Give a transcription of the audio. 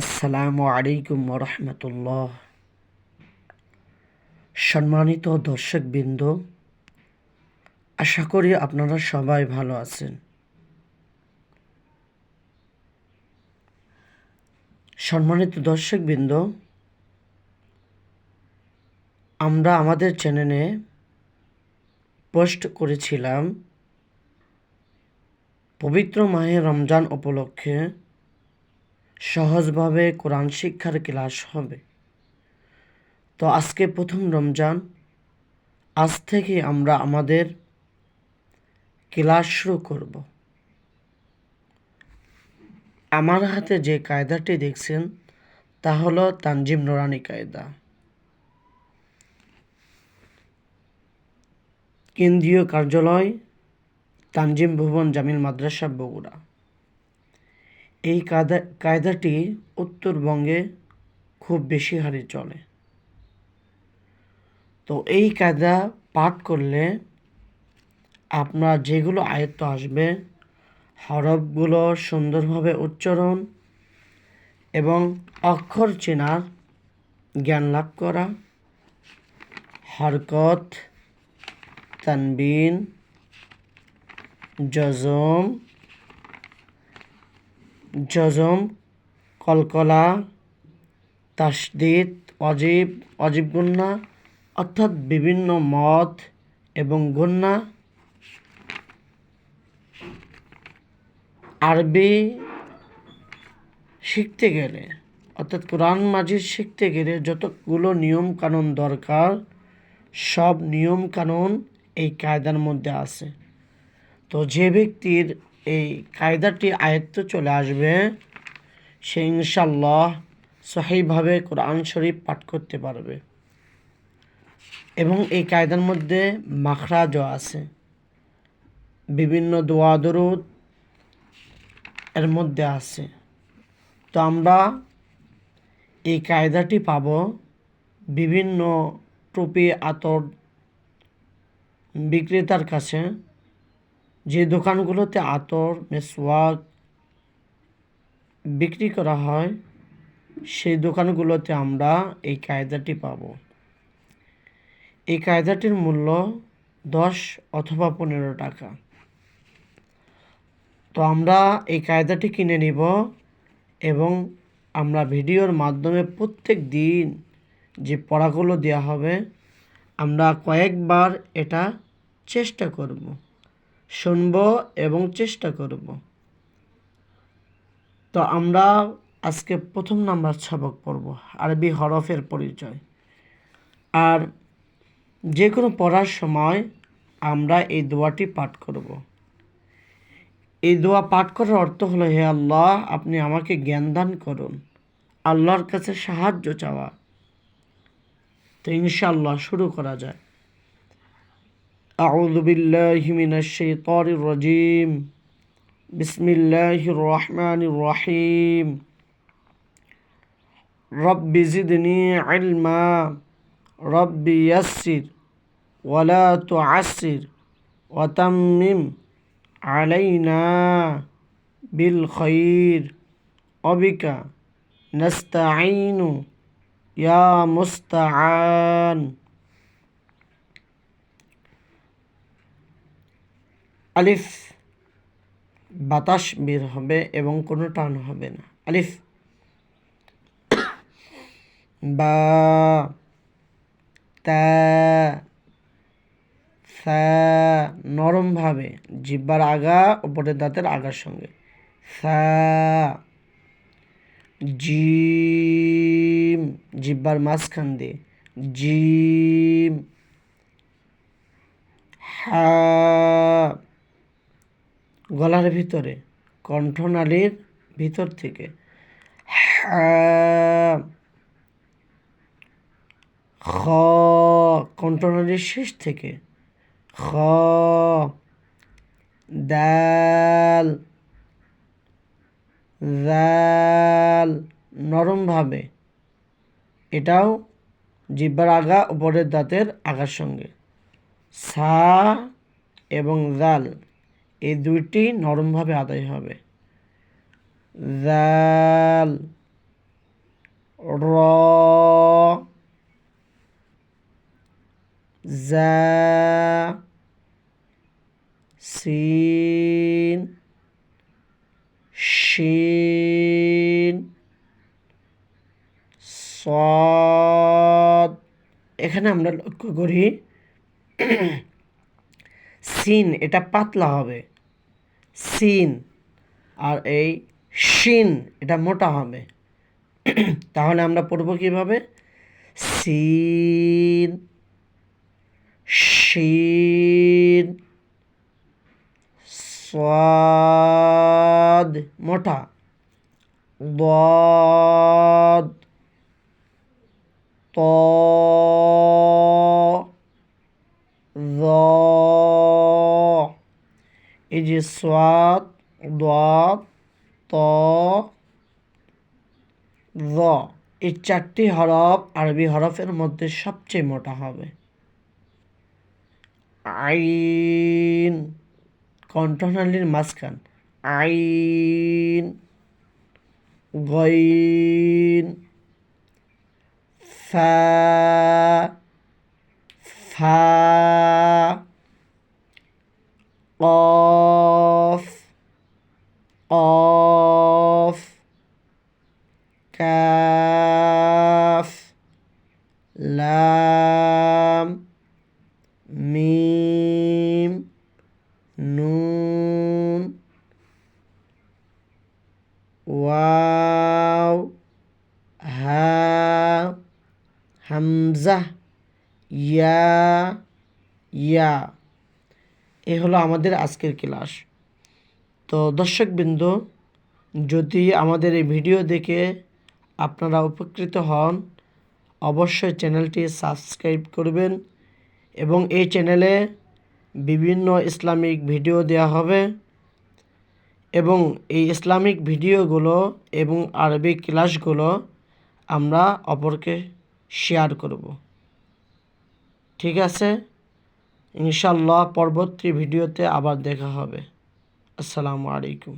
আসসালামু আলাইকুম রহমতুল্লাহ। সম্মানিত দর্শকবৃন্দ, আশা করি আপনারা সবাই ভালো আছেন। সম্মানিত দর্শকবৃন্দ, আমরা আমাদের চ্যানেলে পোস্ট করেছিলাম পবিত্র মাহে রমজান উপলক্ষে সহজভাবে কোরআন শিক্ষার ক্লাস হবে। তো আজকে প্রথম রমজান, আজ থেকে আমরা আমাদের ক্লাস শুরু করব। আমার হাতে যে কায়দাটি দেখছেন তা হলো তানজিম নুরানি কায়দা। কেন্দ্রীয় কার্যালয় তানজিম ভুবন জামিল মাদ্রাসা বগুড়া। এই কায়দাটি উত্তরবঙ্গে খুব বেশি হারে চলে। তো এই কায়দা পাঠ করলে আপনার যেগুলো আয়ত্ত আসবে, হরফগুলো সুন্দরভাবে উচ্চারণ এবং অক্ষর চেনার জ্ঞান লাভ করা, হরকত, তানবিন, জজম, কলকলা, তাসদীদ, অজীব গুন্না অর্থাৎ বিভিন্ন মদ এবং গুন্না, আরবি শিখতে গেলে অর্থাৎ কোরআন মাজিদ শিখতে গেলে যতগুলো নিয়ম কানুন দরকার, সব নিয়ম কানুন এই কায়দার মধ্যে আছে। তো যে ব্যক্তির এই কায়দাটি আয়ত্ত চলে আসবে, সে ইনশাল্লাহ সহিভাবে কোরআন শরীফ পাঠ করতে পারবে। এবং এই কায়দার মধ্যে মাখরাজও আছে, বিভিন্ন দোয়া দরুদ এর মধ্যে আছে। তো আমরা এই কায়দাটি পাব বিভিন্ন টুপি আতর বিক্রেতার কাছে। যে দোকানগুলোতে আতর মেসওয়াক বিক্রি করা হয়, সেই দোকানগুলোতে আমরা এই কায়দাটি পাব। এই কায়দাটির মূল্য 10 অথবা 15 টাকা। তো আমরা এই কায়দাটি কিনে নিব এবং আমরা ভিডিওর মাধ্যমে প্রত্যেক দিন যে পড়াগুলো দেওয়া হবে, আমরা কয়েকবার এটা চেষ্টা করব, শুনব এবং চেষ্টা করব। তো আমরা আজকে প্রথম নাম্বার সবক পড়ব, আরবি হরফের পরিচয়। আর যে কোনো পড়ার সময় আমরা এই দোয়াটি পাঠ করব। এই দোয়া পাঠ করার অর্থ হলো, হে আল্লাহ, আপনি আমাকে জ্ঞান দান করুন, আল্লাহর কাছে সাহায্য চাওয়া। তো ইনশাআল্লাহ শুরু করা যায়। আউযু বিল্লাহি মিনাশ শাইতানির রাজীম। বিসমিল্লাহির রহমানির রহিম। রব্বি জিদনি ইলমা। রব্বি ইয়াসসির ওয়ালা তুআসসির ওয়া তাম্মিম আলাইনা বিল খাইর অবিকা নাস্তাঈনু ইয়া মুস্তাআন। আলিফ বাতাস বের হবে এবং কোনো টান হবে না। আলিফ, বা, তা, সা, নরমভাবে জিহ্বার আগা উপরের দাঁতের আগার সঙ্গে। সা, জিম জিহ্বার মাঝখান দিয়ে। জিম, হা গলার ভিতরে কণ্ঠনালীর ভিতর থেকে। হা, খ কণ্ঠনালীর শেষ থেকে। খ, দাল, জাল নরমভাবে, এটাও জিহ্বার আগা উপরের দাঁতের আগার সঙ্গে। সা এবং জাল এই দুইটি নরমভাবে আদায় হবে। জাল, র, জা, সিন, শিন, সদ। এখানে আমরা লক্ষ্য করি সিন এটা পাতলা হবে, সিন, আর এই শিন এটা মোটা হবে। তাহলে আমরা পড়ব কিভাবে? সিন, শিন, সাদ মোটা, ضاد, ط, ظ। এই যে সাদ, ضاد, ত, ظ, এই চারটি হরফ আরবি হরফের মধ্যে সবচেয়ে মোটা হবে। আইন, কণ্ঠনালীর মাঝখান, আইন, গইন, ফা, ফা, কফ, কফ, কাফ, লাম, মিম, নুন, ওয়াও, হা, হামজা, ইয়া, ইয়া। এ হলো আমাদের আজকের ক্লাস। তো দর্শকবৃন্দ, যদি আমাদের এই ভিডিও দেখে আপনারা উপকৃত হন, অবশ্যই চ্যানেলটি সাবস্ক্রাইব করবেন এবং এই চ্যানেলে বিভিন্ন ইসলামিক ভিডিও দেওয়া হবে এবং এই ইসলামিক ভিডিওগুলো এবং আরবিক ক্লাসগুলো আমরা অপরকে শেয়ার করব। ঠিক আছে, ইনশাআল্লাহ পরবর্তী ভিডিওতে আবার দেখা হবে। আসসালামু আলাইকুম।